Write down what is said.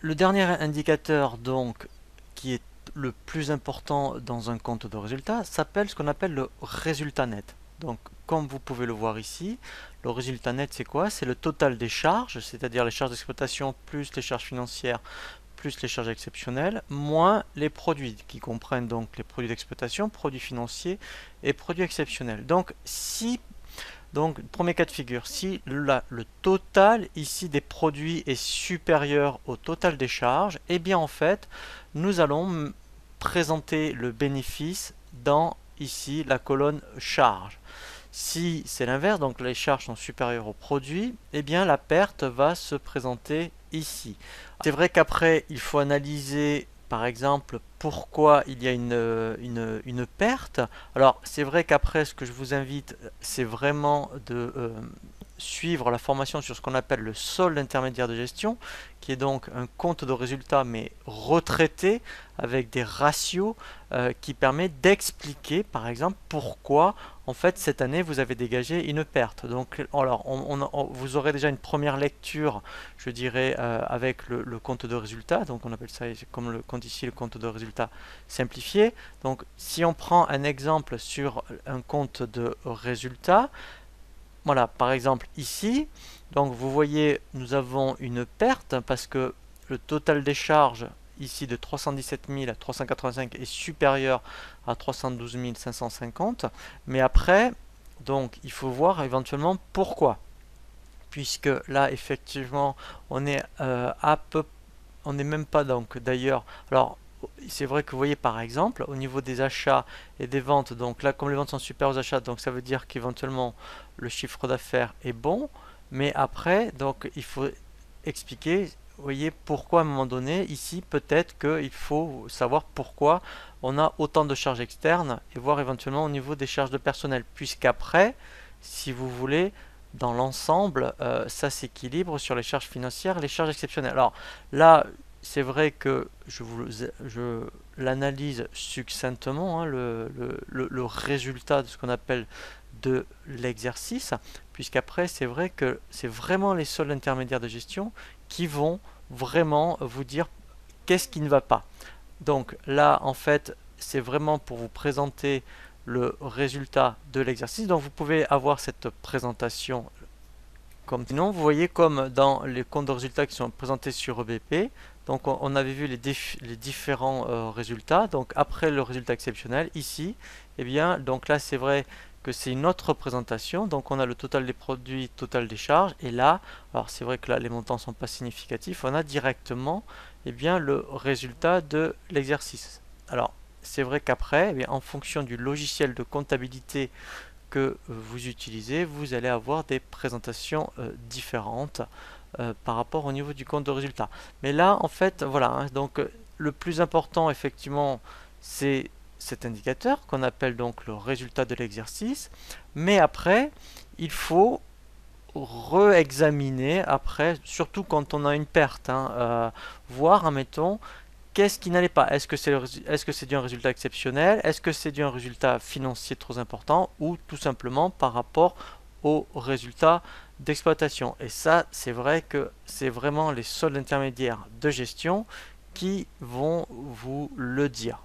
Le dernier indicateur donc qui est le plus important dans un compte de résultat s'appelle ce qu'on appelle le résultat net. Donc comme vous pouvez le voir ici, le résultat net c'est quoi? C'est le total des charges, c'est-à-dire les charges d'exploitation plus les charges financières plus les charges exceptionnelles, moins les produits qui comprennent donc les produits d'exploitation, produits financiers et produits exceptionnels. Donc, premier cas de figure, si le total ici des produits est supérieur au total des charges, eh bien en fait, nous allons présenter le bénéfice dans ici la colonne charges. Si c'est l'inverse, donc les charges sont supérieures aux produits, eh bien la perte va se présenter ici. C'est vrai qu'après, il faut analyser par exemple pourquoi il y a une perte. Alors c'est vrai qu'après, ce que je vous invite, c'est vraiment de suivre la formation sur ce qu'on appelle le solde intermédiaire de gestion, qui est donc un compte de résultat mais retraité avec des ratios qui permet d'expliquer par exemple pourquoi en fait cette année vous avez dégagé une perte. Donc alors vous aurez déjà une première lecture, je dirais, avec le compte de résultat. Donc on appelle ça comme le compte ici, le compte de résultat simplifié. Donc si on prend un exemple sur un compte de résultat, voilà, par exemple ici, donc vous voyez, nous avons une perte parce que le total des charges ici de 317 385 est supérieur à 312 550. Mais après, donc il faut voir éventuellement pourquoi. Puisque là, effectivement, on est on n'est même pas donc d'ailleurs. Alors, c'est vrai que vous voyez par exemple au niveau des achats et des ventes, donc là comme les ventes sont supérieures aux achats, donc ça veut dire qu'éventuellement le chiffre d'affaires est bon, mais après donc il faut expliquer, vous voyez pourquoi à un moment donné ici peut-être qu'il faut savoir pourquoi on a autant de charges externes et voir éventuellement au niveau des charges de personnel, puisqu'après si vous voulez dans l'ensemble ça s'équilibre sur les charges financières et les charges exceptionnelles. Alors là c'est vrai que je l'analyse succinctement, hein, le résultat de ce qu'on appelle de l'exercice, puisqu'après c'est vrai que c'est vraiment les soldes intermédiaires de gestion qui vont vraiment vous dire qu'est-ce qui ne va pas. Donc là en fait c'est vraiment pour vous présenter le résultat de l'exercice. Donc vous pouvez avoir cette présentation comme sinon, vous voyez comme dans les comptes de résultats qui sont présentés sur EBP, donc on avait vu les différents résultats. Donc après le résultat exceptionnel, ici, eh bien, donc là c'est vrai que c'est une autre présentation. Donc on a le total des produits, total des charges, et là, alors c'est vrai que là les montants ne sont pas significatifs, on a directement eh bien, le résultat de l'exercice. Alors c'est vrai qu'après, eh bien, en fonction du logiciel de comptabilité que vous utilisez, vous allez avoir des présentations différentes par rapport au niveau du compte de résultat. Mais là, en fait, voilà, hein, donc le plus important, effectivement, c'est cet indicateur qu'on appelle donc le résultat de l'exercice. Mais après, il faut re-examiner après, surtout quand on a une perte, hein, voir, admettons, qu'est-ce qui n'allait pas? Est-ce que c'est dû à un résultat exceptionnel? Est-ce que c'est dû à un résultat financier trop important? Ou tout simplement par rapport au résultat d'exploitation? Et ça, c'est vrai que c'est vraiment les soldes intermédiaires de gestion qui vont vous le dire.